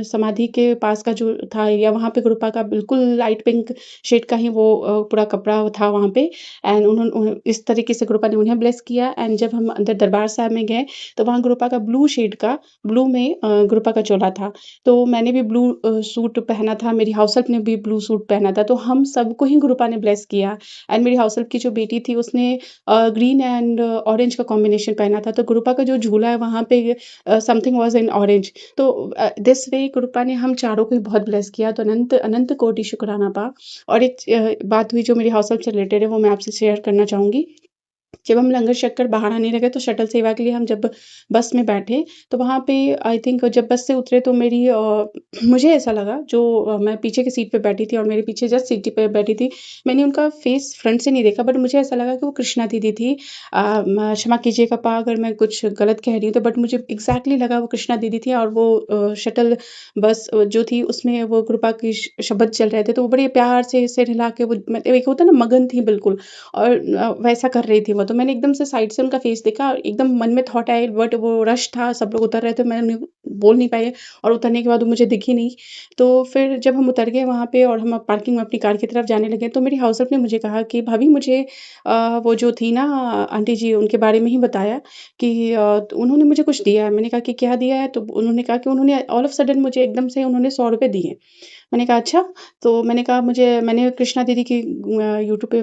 C: समाधि के पास का जो था एरिया वहाँ पे गुरुपा का बिल्कुल लाइट पिंक शेड का ही वो पूरा कपड़ा था वहाँ पे एंड इस तरीके से गुरुपा ने उन्हें ब्लेस किया एंड जब हम अंदर दरबार साहिब में गए तो वहाँ गुरुपा का ब्लू शेड का ब्लू में गुरुपा का चोला था। तो मैंने भी ब्लू सूट पहना था, मेरी हाउस हेल्प ने भी ब्लू सूट पहना था। तो हम सबको ही गुरुपा ने ब्लेस किया एंड मेरी हाउस हेल्प की जो बेटी थी उसने ग्रीन एंड ऑरेंज का कॉम्बिनेशन पहना था। तो गुरुपा का जो झूला है वहाँ पे समथिंग वाज़ इन ऑरेंज। तो दिस वे गुरुपा ने हम चारों को ही बहुत ब्लेस किया। तो अनंत अनंत कोटि शुक्राना पा। और एक बात हुई जो मेरी हाउस हेल्प से रिलेटेड है वो मैं आपसे शेयर करना चाहूँगी। जब हम लंगर छककर बाहर आने लगे तो शटल सेवा के लिए हम जब बस में बैठे तो वहाँ पे आई थिंक जब बस से उतरे तो मुझे ऐसा लगा जो मैं पीछे की सीट पे बैठी थी और मेरे पीछे जस्ट सीट पे बैठी थी, मैंने उनका फेस फ्रंट से नहीं देखा बट मुझे ऐसा लगा कि वो कृष्णा दीदी थी। क्षमा कीजिएगा पा अगर मैं कुछ गलत कह रही हूँ तो बट मुझे एग्जैक्टली लगा वो कृष्णा दीदी थी और वो शटल बस जो थी उसमें वो कृपा की शब्द चल रहे थे तो वो बड़े प्यार से सिर हिला के वो मतलब एक होता है ना मगन थी बिल्कुल और वैसा कर रही थी वो। तो मैंने एकदम से साइड से उनका फेस देखा और एकदम मन में थॉट आए बट वो रश था, सब लोग उतर रहे थे, मैं उन्हें बोल नहीं पाई और उतरने के बाद वो मुझे दिखी नहीं। तो फिर जब हम उतर गए वहाँ पे और हम पार्किंग में अपनी कार की तरफ जाने लगे तो मेरी हाउस हेल्प ने मुझे कहा कि भाभी मुझे वो जो थी ना आंटी जी उनके बारे में ही बताया कि तो उन्होंने मुझे कुछ दिया है। मैंने कहा कि क्या दिया है? तो उन्होंने कहा कि उन्होंने ऑल ऑफ सडन मुझे एकदम से उन्होंने ₹100 दिए। मैंने कहा अच्छा? तो मैंने कृष्णा दीदी की यूट्यूब पे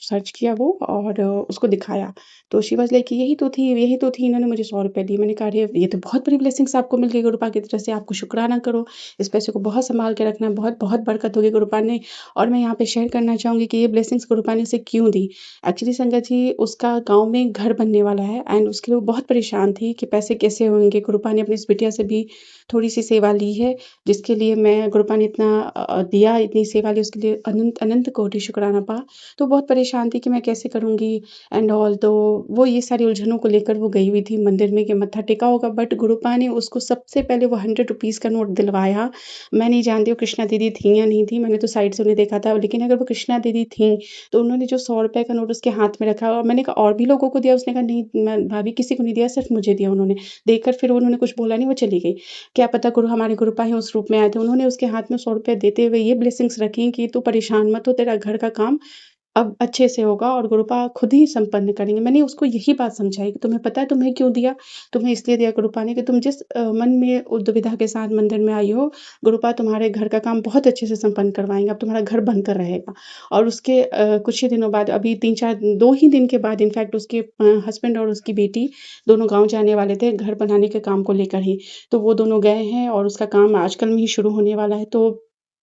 C: सर्च किया वो और उसको दिखाया। तो शी वाज़ लाइक यही तो थी इन्होंने मुझे ₹100 दिए। मैंने कहा अरे! ये तो बहुत बड़ी ब्लेसिंग्स आपको मिल गई गुरुपा की तरफ से, आपको शुक्राना करो। इस पैसे को बहुत सँभाल के रखना, बहुत-बहुत बरकत होगी गुरुपा ने। और मैं यहाँ पे शेयर करना चाहूँगी कि ये ब्लेसिंग्स गुरुपा ने उसे क्यों दी। एक्चुअली संगत जी उसका गाँव में घर बनने वाला है एंड उसके लिए वो बहुत परेशान थी कि पैसे कैसे होंगे। गुरुपा ने अपनी इस बिटिया से भी थोड़ी-सी सेवा ली है जिसके लिए मैं गुरुपा ने इतना दिया, इतनी सेवा ली उसके लिए अनंत अनंत कोटि शुक्राना पा। तो बहुत परेशान थी कि मैं कैसे करूँगी एंड ऑल तो वो ये सारी उलझनों को लेकर वो गई हुई थी मंदिर में कि मत्था टेका होगा बट गुरुपा ने उसको सबसे पहले वो ₹100 का नोट दिलवाया। मैं नहीं जानती वो कृष्णा दीदी थी या नहीं थी, मैंने तो साइड से उन्हें देखा था लेकिन अगर वो कृष्णा दीदी थीं, तो उन्होंने जो ₹100 का नोट उसके हाथ में रखा और मैंने कहा और भी लोगों को दिया? उसने कहा नहीं मैं भाभी किसी को नहीं दिया, सिर्फ़ मुझे दिया उन्होंने। देखकर फिर उन्होंने कुछ बोला नहीं, वो चली गई। क्या पता हमारे गुरुपा ही उस रूप में आए थे। उन्होंने उसके हाथ में ₹100 देते हुए ये ब्लेसिंग्स रखी कि तू परेशान मत हो, तेरा घर का काम अब अच्छे से होगा और गुरुपा खुद ही संपन्न करेंगे। मैंने उसको यही बात समझाई कि तुम्हें पता है तुम्हें क्यों दिया? तुम्हें इसलिए दिया गुरुपा ने कि तुम जिस मन में दुविधा के साथ मंदिर में आई हो, गुरुपा तुम्हारे घर का काम बहुत अच्छे से संपन्न करवाएँगे। अब तुम्हारा घर बनकर रहेगा। और उसके कुछ ही दिनों बाद अभी 3-4 2 ही दिन के बाद इनफैक्ट उसके हस्बैंड और उसकी बेटी दोनों गाँव जाने वाले थे घर बनाने के काम को लेकर ही। तो वो दोनों गए हैं और उसका काम आजकल में ही शुरू होने वाला है। तो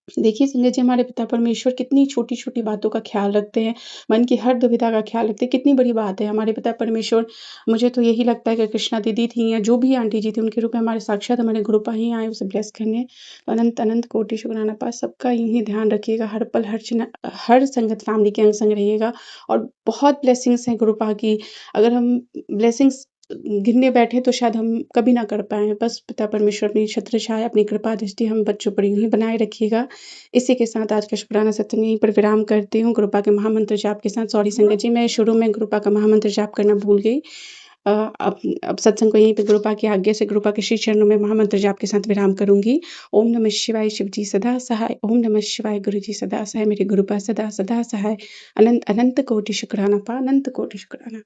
C: देखिए संजय जी हमारे पिता परमेश्वर कितनी छोटी-छोटी बातों का ख़्याल रखते हैं, मन की हर दुविधा का ख़्याल रखते हैं, कितनी बड़ी बात है। हमारे पिता परमेश्वर मुझे तो यही लगता है कि कृष्णा दीदी थी या जो भी आंटी जी थी उनके रूप में हमारे साक्षात हमारे गुरुपा ही आए उसे ब्लेस करने। अनंत अनंत कोटि शुक्राना पा सबका यूँ ही ध्यान रखिएगा, हर पल हर संगत फैमिली के अंग-संग रहिएगा और बहुत ब्लेसिंग्स हैं गुरुपा की। अगर हम ब्लेसिंग्स गिनने बैठे तो शायद हम कभी ना कर पाएँ। बस पिता परमेश्वर अपनी छत्र छाया, अपनी कृपा दृष्टि हम बच्चों पर यूँ ही बनाए रखिएगा। इसी के साथ आज का शुक्राना सत्संग यहीं पर विराम करती हूँ। गुरुपा के महामंत्र जाप के साथ सॉरी संगत जी मैं शुरू में गुरुपा का महामंत्र जाप करना भूल गई। अब सत्संग को यहीं पे गुरुपा की आज्ञा से गुरुपा के श्री चरणों में महामंत्र जाप के साथ विराम करूँगी। ओम नमः शिवाय शिव जी सदा सहाय, ओम नमः शिवाय गुरु जी सदा सहाय, मेरे गुरुपा सदा सदा सहाय। अनंत अनंत कोटि शुक्राना पा, अनंत कोटि शुक्राना।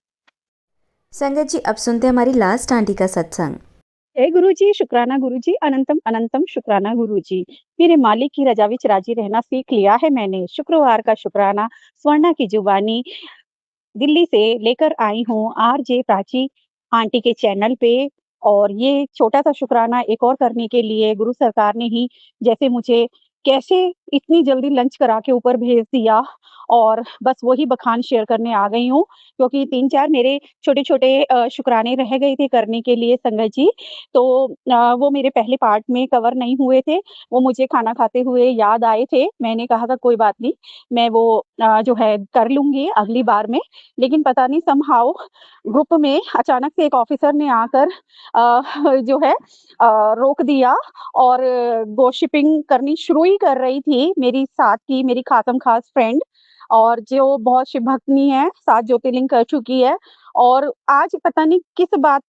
A: संगत जी अब सुनते हैं हमारी लास्ट आंटी का सत्संग।
D: जय गुरुजी, शुक्राना गुरुजी, अनंतम अनंतम शुक्राना गुरुजी। मेरे मालिक की रज़ा विच राज़ी रहना सीख लिया है मैंने। शुक्रवार का शुक्राना स्वर्णा की जुबानी दिल्ली से लेकर आई हूँ आरजे प्राची आंटी के चैनल पे और ये छोटा-सा शुक्राना एक और करने के लिए गुरु सरकार ने ही जैसे मुझे कैसे इतनी जल्दी लंच करा के ऊपर भेज दिया और बस वही बखान शेयर करने आ गई हूँ, क्योंकि 3-4 मेरे छोटे-छोटे शुक्राने रह गए थे करने के लिए संगत जी। तो वो मेरे पहले पार्ट में कवर नहीं हुए थे, वो मुझे खाना खाते हुए याद आए थे। मैंने कहा था कोई बात नहीं, मैं वो जो है कर लूँगी अगली बार में। लेकिन पता नहीं समहाउ ग्रुप में अचानक से एक ऑफ़िसर ने आकर जो है रोक दिया और गॉसिपिंग करनी शुरू ही कर रही थी मेरी साथ की मेरी खातम-ख़ास फ्रेंड, और जो बहुत शिव भक्तनी है, 7 ज्योतिर्लिंग कर चुकी है, और आज पता नहीं किस बात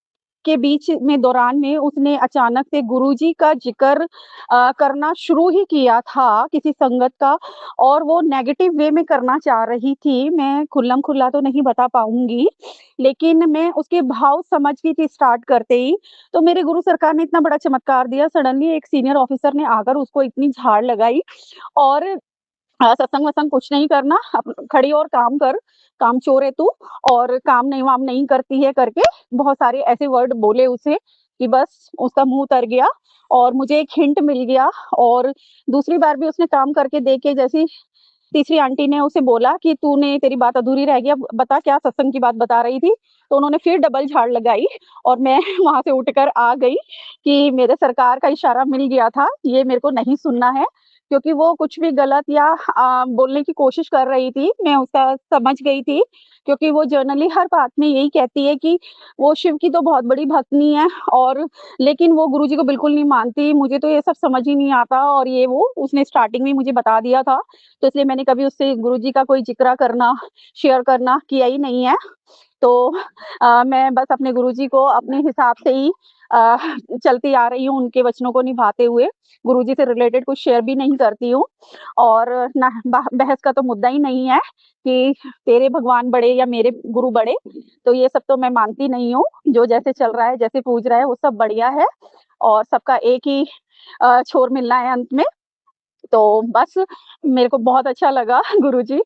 D: के बीच में दौरान में उसने अचानक से गुरुजी का ज़िक्र करना शुरू ही किया था किसी संगत का, और वो नेगेटिव वे में करना चाह रही थी। मैं खुल्लम-खुल्ला तो नहीं बता पाऊँगी, लेकिन मैं उसके भाव समझ गई थी स्टार्ट करते ही। तो मेरे गुरु सरकार ने इतना बड़ा चमत्कार दिया, सडनली एक सीनियर ऑफ़िसर ने आकर उसको इतनी झाड़ लगाई, और सत्संग-वत्संग कुछ नहीं करना, खड़ी और काम कर, कामचोर है तू, और काम नहीं वाम नहीं करती है करके बहुत सारे ऐसे वर्ड बोले उसे कि बस उसका मुँह तर गया, और मुझे एक हिंट मिल गया। और दूसरी बार भी उसने काम करके देखे, जैसे तीसरी आंटी ने उसे बोला कि तूने तेरी बात अधूरी रह गई, अब बता क्या सत्संग की बात बता रही थी? तो उन्होंने फिर डबल झाड़ लगाई, और मैं वहाँ से उठकर आ गई कि मेरे सरकार का इशारा मिल गया था, ये मेरे को नहीं सुनना है, क्योंकि वो कुछ भी गलत या बोलने की कोशिश कर रही थी, मैं उसका समझ गई थी, क्योंकि वो जनरली हर बात में यही कहती है कि वो शिव की तो बहुत बड़ी भक्तनी है, और लेकिन वो गुरुजी को बिल्कुल नहीं मानती। मुझे तो ये सब समझ ही नहीं आता, और ये वो उसने स्टार्टिंग में ही मुझे बता दिया था। तो इसलिए मैंने कभी उससे गुरुजी का कोई ज़िक्र करना, शेयर करना किया ही नहीं है। तो मैं बस अपने गुरुजी को अपने हिसाब से ही अ, चलती आ रही हूँ, उनके वचनों को निभाते हुए। गुरुजी से रिलेटेड कुछ शेयर भी नहीं करती हूँ, और ना बहस का तो मुद्दा ही नहीं है कि तेरे भगवान बड़े या मेरे गुरु बड़े, तो ये सब तो मैं मानती नहीं हूँ। जो जैसे चल रहा है, जैसे पूज रहा है, वो सब बढ़िया है, और सबका एक ही छोर मिलना है अंत में। तो बस मेरे को बहुत अच्छा लगा गुरुजी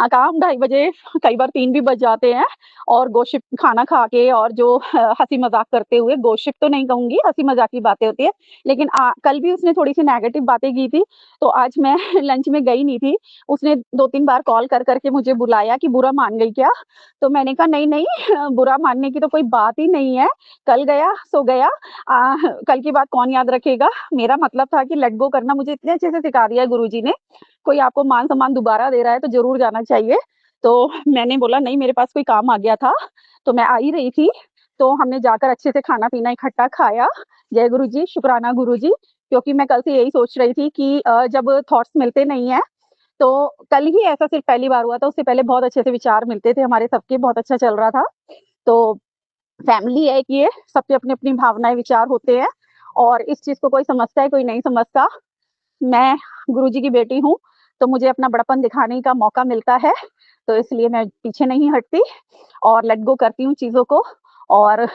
D: काम 2:30 बजे, कई बार 3 भी बज जाते हैं, और गोशिप खाना खा के, और जो हँसी-मज़ाक करते हुए, गोशिप तो नहीं कहूँगी, हँसी-मज़ाक की बातें होती हैं। लेकिन कल भी उसने थोड़ी-सी नेगेटिव बातें की थी, तो आज मैं लंच में गई नहीं थी। उसने 2-3 बार कॉल कर के मुझे बुलाया कि बुरा मान गई क्या? तो मैंने कहा नहीं-नहीं, बुरा मानने की तो कोई बात ही नहीं है, कल गया सो गया। कल की बात कौन याद रखेगा? मेरा मतलब था कि लेट गो करना मुझे इतने अच्छे से सिखा दिया है गुरुजी ने, कोई आपको मान-सम्मान दोबारा दे रहा है तो ज़रूर जाना चाहिए। तो मैंने बोला नहीं, मेरे पास कोई काम आ गया था, तो मैं आ ही रही थी, तो हमने जाकर अच्छे से खाना-पीना इकट्ठा खाया। जय गुरुजी, शुक्राना गुरुजी, क्योंकि मैं कल से यही सोच रही थी कि जब थॉट्स मिलते नहीं हैं, तो कल ही ऐसा सिर्फ़ पहली बार हुआ था, उससे पहले बहुत अच्छे से विचार मिलते थे हमारे सबके, बहुत अच्छा चल रहा था। तो फैमिली है एक ये, सबकी अपनी-अपनी भावनाएँ, विचार होते हैं, और इस चीज़ को कोई समझता है, कोई नहीं समझता। मैं गुरुजी की बेटी हूँ, तो मुझे अपना बड़प्पन दिखाने का मौका मिलता है, तो इसलिए मैं पीछे नहीं हटती, और लेट गो करती हूँ चीज़ों को। और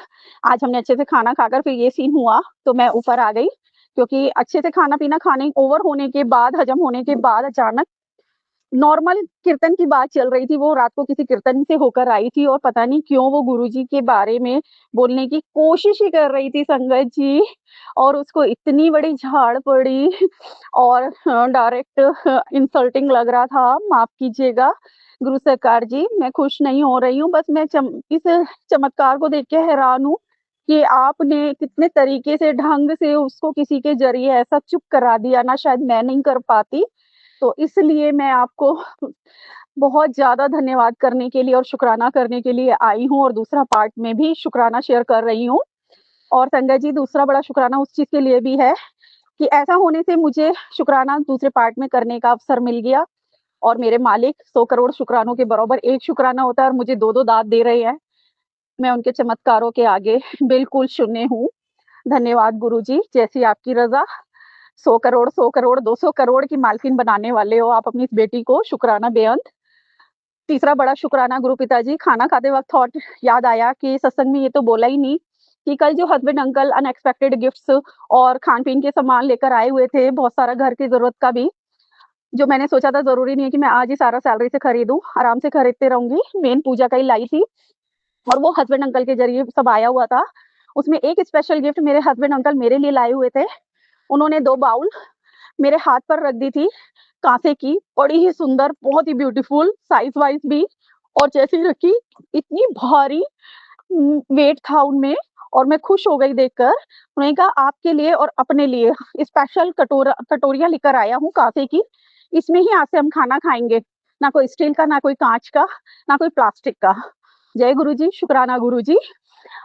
D: आज हमने अच्छे से खाना खाकर फिर ये सीन हुआ, तो मैं ऊपर आ गई, क्योंकि अच्छे से खाना-पीना खाने ओवर होने के बाद, हज़म होने के बाद अचानक नॉर्मल कीर्तन की बात चल रही थी, वो रात को किसी कीर्तन से होकर आई थी, और पता नहीं क्यों वो गुरुजी के बारे में बोलने की कोशिश ही कर रही थी संगत जी, और उसको इतनी बड़ी झाड़ पड़ी, और डायरेक्ट इंसल्टिंग लग रहा था, माफ़ कीजिएगा गुरु सरकार जी, मैं खुश नहीं हो रही हूँ, बस मैं इस चमत्कार को देख के हैरान हूँ कि आपने कितने तरीके से, ढंग से उसको किसी के ज़रिए ऐसा चुप करा दिया ना, शायद मैं नहीं कर पाती। तो इसलिए मैं आपको बहुत ज़्यादा धन्यवाद करने के लिए और शुकराना करने के लिए आई हूँ, और दूसरा पार्ट में भी शुकराना शेयर कर रही हूँ। और संगत जी, दूसरा बड़ा शुकराना उस चीज़ के लिए भी है कि ऐसा होने से मुझे शुकराना दूसरे पार्ट में करने का अवसर मिल गया, और मेरे मालिक 100 करोड़ शुकरानों के बराबर एक शुकराना होता है, और मुझे 2-2 दाँत दे रहे हैं। मैं उनके चमत्कारों के आगे बिल्कुल शून्य हूँ। धन्यवाद गुरुजी, जैसी आपकी रज़ा। 100 करोड़, 100 करोड़, 200 करोड़ की मालकिन बनाने वाले हो आप अपनी इस बेटी को, शुकराना बेअंत। तीसरा बड़ा शुकराना गुरु पिताजी, खाना खाते वक़्त थॉट याद आया कि सत्संग में ये तो बोला ही नहीं कि कल जो हस्बैंड अंकल अनएक्सपेक्टेड गिफ्ट्स और खान-पीन के सामान लेकर आए हुए थे, बहुत सारा घर की ज़रूरत का भी, जो मैंने सोचा था ज़रूरी नहीं है कि मैं आज ही सारा सैलरी से खरीदूँ, आराम से खरीदती रहूँगी, मेन पूजा का ही लाई थी, और वो हस्बैंड अंकल के ज़रिए सब आया हुआ था। उसमें एक स्पेशल गिफ्ट मेरे हस्बैंड अंकल मेरे लिए लाए हुए थे। उन्होंने 2 बाउल मेरे हाथ पर रख दी थी। कांसे की, बड़ी ही सुंदर, बहुत ही ब्यूटीफुल, साइज वाइज भी। और जैसे ही रखी, इतनी भारी वेट था उनमें, और मैं खुश हो गई देखकर। उन्होंने कहा आपके लिए और अपने लिए स्पेशल कटोरियाँ लेकर आया हूँ काँसे की, इसमें ही आज से हम खाना खाएँगे। ना कोई स्टील का, ना कोई काँच का, ना कोई प्लास्टिक का। जय गुरुजी, शुक्राना गुरुजी।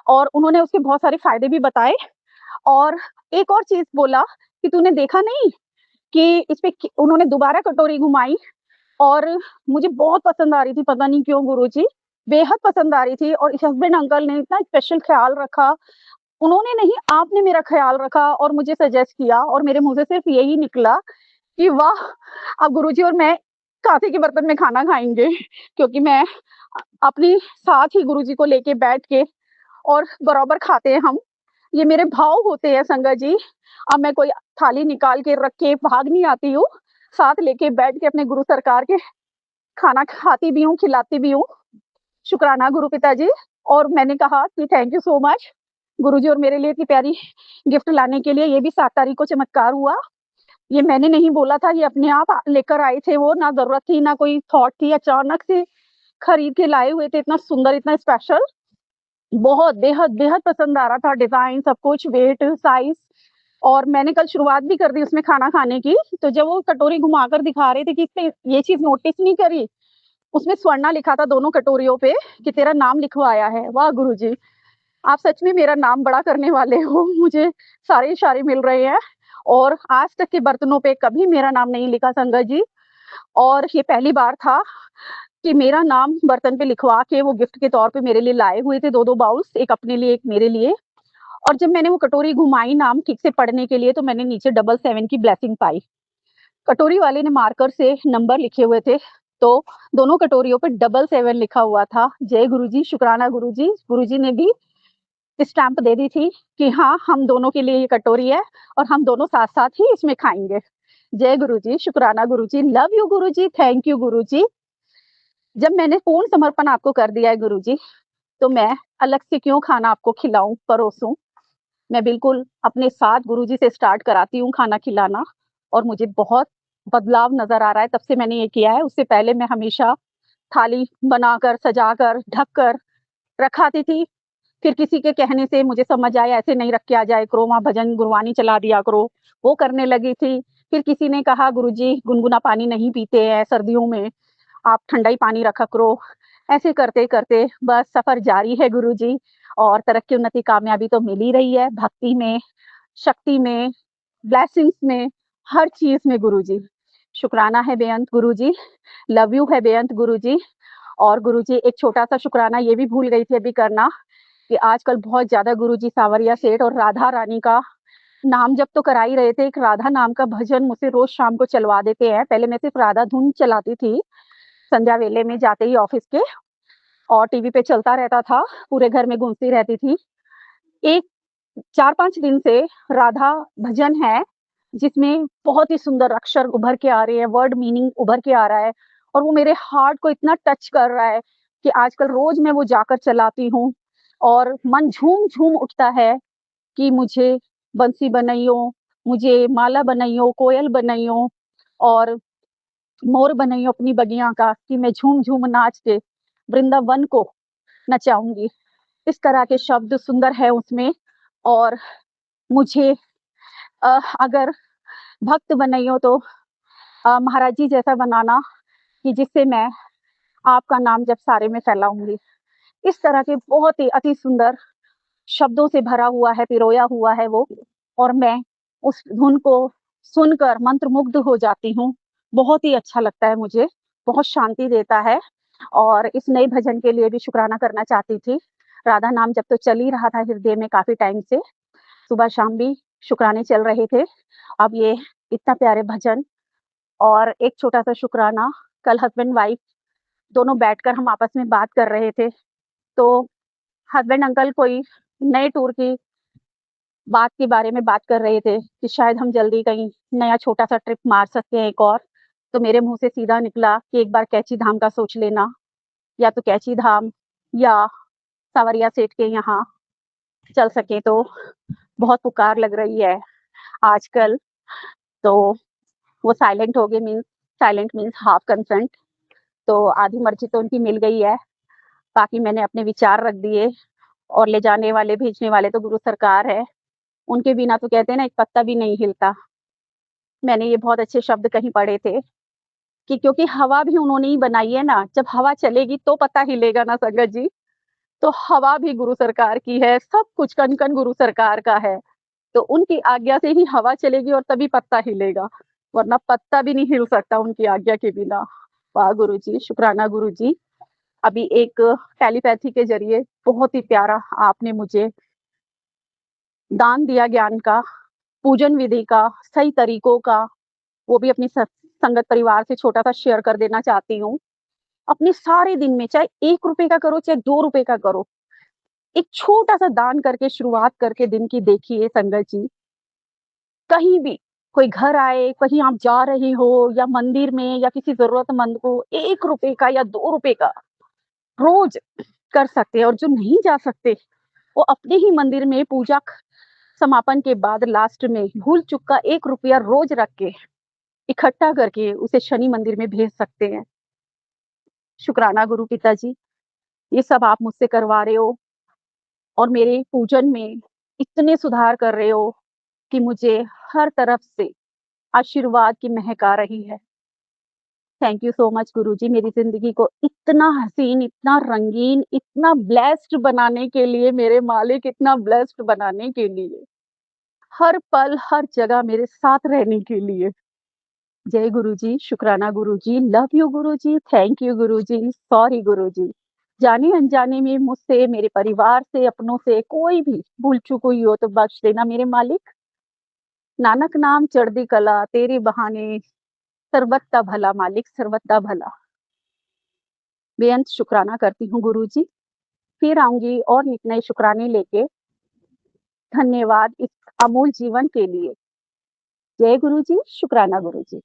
D: और उन्होंने उसके बहुत सारे फ़ायदे भी बताए। और एक और चीज़ बोला कि तूने देखा नहीं कि इसपे उन्होंने दोबारा कटोरी घुमाई, और मुझे बहुत पसंद आ रही थी, पता नहीं क्यों गुरुजी, बेहद पसंद आ रही थी। और इस हस्बैंड अंकल ने इतना स्पेशल ख़्याल रखा, उन्होंने नहीं, आपने मेरा ख़्याल रखा और मुझे सजेस्ट किया, और मेरे मुँह से सिर्फ़ यही निकला कि वाह! अब गुरुजी और मैं काँसे के बर्तन में खाना खाएँगे। क्योंकि मैं अपनी साथ ही गुरुजी को लेके बैठ के और बराबर खाते हैं हम। ये मेरे भाव होते हैं संगत जी। अब मैं कोई थाली निकाल के रख के भाग नहीं आती हूँ, साथ लेके बैठ के अपने गुरु सरकार के खाना खाती भी हूँ, खिलाती भी हूँ। शुक्राना गुरु पिताजी। और मैंने कहा कि थैंक यू सो मच गुरुजी, और मेरे लिए इतनी प्यारी गिफ्ट लाने के लिए। ये भी 7 तारीख को चमत्कार हुआ। ये मैंने नहीं बोला था, ये अपने आप लेकर आए थे वो, ना ज़रूरत थी, ना कोई थॉट थी, अचानक से खरीद के लाए हुए थे, इतना सुंदर, इतना स्पेशल। बहुत बेहद, बेहद पसंद आ रहा था, डिज़ाइन, सब कुछ, वेट, साइज़। और मैंने कल शुरुआत भी कर दी उसमें खाना खाने की। तो जब वो कटोरी घुमाकर दिखा रहे थे कि इसमें ये चीज़ नोटिस नहीं करी, उसमें स्वर्णा लिखा था दोनों कटोरियों पे कि तेरा नाम लिखवाया है। वाह गुरुजी! आप सच में मेरा नाम बड़ा करने वाले हो। मुझे सारे इशारे मिल रहे हैं, और आज तक के बर्तनों पे कभी मेरा नाम नहीं लिखा संगत जी। और ये पहली बार था कि मेरा नाम बर्तन पे लिखवा के वो गिफ्ट के तौर पे मेरे लिए लाए हुए थे 2-2 बाउल्स, एक अपने लिए, एक मेरे लिए। और जब मैंने वो कटोरी घुमाई नाम ठीक से पढ़ने के लिए, तो मैंने नीचे 777 की ब्लेसिंग पाई। कटोरी वाले ने मार्कर से नंबर लिखे हुए थे, तो दोनों कटोरियों पे 777 लिखा हुआ था। जय गुरुजी, शुक्राना गुरुजी। गुरुजी ने भी स्टैम्प दे दी थी कि हाँ, हम दोनों के लिए ये कटोरी है, और हम दोनों साथ-साथ ही इसमें खाएँगे। जय गुरुजी, शुक्राना Guruji, love you Guruji, thank you Guruji. जब मैंने पूर्ण समर्पण आपको कर दिया है गुरुजी, तो मैं अलग से क्यों खाना आपको खिलाऊँ, परोसूँ। मैं बिल्कुल अपने साथ गुरुजी से स्टार्ट कराती हूँ खाना खिलाना, और मुझे बहुत बदलाव नज़र आ रहा है, तब से मैंने ये किया है। उससे पहले मैं हमेशा थाली बनाकर, सजाकर, ढक कर रखाती थी। फिर किसी के कहने से मुझे समझ आया ऐसे नहीं रख के आ जाया करो, वहाँ भजन गुरबानी चला दिया करो, वो करने लगी थी। फिर किसी ने कहा गुरुजी गुनगुना पानी नहीं पीते हैं सर्दियों में, आप ठंडा ही पानी रखा करो। ऐसे करते-करते बस सफ़र जारी है गुरुजी, और तरक्की, उन्नति, कामयाबी तो मिल ही रही है, भक्ति में, शक्ति में, ब्लेसिंग्स में, हर चीज़ में गुरुजी। शुक्राना है बेअंत गुरुजी, लव यू है बेअंत गुरुजी। और गुरुजी एक छोटा-सा शुक्राना ये भी भूल गई थी अभी करना, कि आजकल बहुत ज़्यादा गुरुजी सावरिया सेठ और राधा रानी का नाम जप तो करा ही रहे थे। एक राधा नाम का भजन मुझसे रोज़ शाम को चलवा देते हैं। पहले मैं सिर्फ़ राधा धुन चलाती थी, संध्या वेले में जाते ही ऑफ़िस के, और टीवी पे चलता रहता था, पूरे घर में गूँजती रहती थी। एक 4-5 दिन से राधा भजन है, जिसमें बहुत ही सुंदर अक्षर उभर के आ रहे हैं, वर्ड मीनिंग उभर के आ रहा है, और वो मेरे हार्ट को इतना टच कर रहा है कि आजकल रोज़ मैं वो जाकर चलाती हूँ, और मन झूम-झूम उठता है कि मुझे बंसी बनइयो, मुझे माला बनइयो, कोयल बनइयो, और मोर बनइयो अपनी बगिया का, कि मैं झूम-झूम नाच के वृंदावन को नचाऊँगी। इस तरह के शब्द सुंदर है उसमें। और मुझे अगर भक्त बनइयो तो महाराज जी जैसा बनाना, कि जिससे मैं आपका नाम जब सारे में फैलाऊँगी। इस तरह के बहुत ही अति सुंदर शब्दों से भरा हुआ है, पिरोया हुआ है वो, और मैं उस धुन को सुनकर मंत्रमुग्ध हो जाती हूँ। बहुत ही अच्छा लगता है मुझे, बहुत शांति देता है। और इस नए भजन के लिए भी शुक्राना करना चाहती थी। राधा नाम जब तो चल ही रहा था हृदय में काफ़ी टाइम से, सुबह-शाम भी शुक्राने चल रहे थे। अब ये इतना प्यारे भजन, और एक छोटा-सा शुक्राना, कल हस्बैंड-वाइफ दोनों बैठकर हम आपस में बात कर रहे थे, तो हस्बैंड अंकल कोई नए टूर की बात के बारे में बात कर रहे थे कि शायद हम जल्दी कहीं नया छोटा-सा ट्रिप मार सकते हैं एक और। तो मेरे मुँह से सीधा निकला कि एक बार कैची धाम का सोच लेना, या तो कैची धाम या सावरिया सेठ के यहाँ चल सकें तो। बहुत पुकार लग रही है आजकल, तो वो साइलेंट हो गए, means silent means half consent, तो आधी मर्जी तो उनकी मिल गई है, बाकी मैंने अपने विचार रख दिए और ले जाने वाले, भेजने वाले तो गुरु सरकार है। उनके बिना तो कहते हैं ना एक पत्ता भी नहीं हिलता। मैंने ये बहुत अच्छे शब्द कहीं पढ़े थे कि क्योंकि हवा भी उन्होंने ही बनाई है ना, जब हवा चलेगी तो पत्ता हिलेगा ना संगत जी। तो हवा भी गुरु सरकार की है, सब कुछ कण-कण गुरु सरकार का है। तो उनकी आज्ञा से ही हवा चलेगी और तभी पत्ता हिलेगा, वरना पत्ता भी नहीं हिल सकता उनकी आज्ञा के बिना। वाह गुरुजी, शुक्राना गुरुजी। अभी एक टेलीपैथी के ज़रिए बहुत ही प्यारा आपने मुझे दान दिया ज्ञान का, पूजन विधि का, सही तरीकों का, वो भी अपनी संगत परिवार से छोटा-सा शेयर कर देना चाहती हूँ। अपने सारे दिन में चाहे ₹1 का करो, चाहे ₹2 का करो, एक छोटा-सा दान करके शुरुआत करके दिन की देखिए संगत जी। कहीं भी कोई घर आए, कहीं आप जा रहे हो या मंदिर में या किसी ज़रूरतमंद को ₹1 का या ₹2 का रोज़ कर सकते हैं और जो नहीं जा सकते, वो अपने ही मंदिर में पूजा समापन के बाद लास्ट में भूल-चूक का ₹1 रोज़ रख के, इकट्ठा करके उसे शनि मंदिर में भेज सकते हैं। शुक्राना गुरु पिताजी, ये सब आप मुझसे करवा रहे हो और मेरे पूजन में इतने सुधार कर रहे हो कि मुझे हर तरफ से आशीर्वाद की महक आ रही है। थैंक यू सो मच गुरुजी, मेरी ज़िंदगी को इतना हसीन, इतना रंगीन, इतना ब्लेस्ड बनाने के लिए, मेरे मालिक इतना ब्लेस्ड बनाने के लिए, हर पल, हर जगह मेरे साथ रहने के लिए। जय गुरुजी, शुक्राना Guruji, love you Guruji, thank you Guruji, sorry Guruji. जाने-अनजाने में मुझसे, मेरे परिवार से, अपनों से कोई भी भूल-चूक हुई हो तो बख्श देना मेरे मालिक। नानक नाम चढ़दी कला, तेरे बहाने सर्बत दा भला मालिक, सर्बत दा भला। बेअंत शुक्राना करती हूँ गुरुजी। फिर आऊँगी और नित नए शुक्राने लेके। धन्यवाद इस अमूल जीवन के लिए। जय गुरुजी, शुक्राना गुरुजी।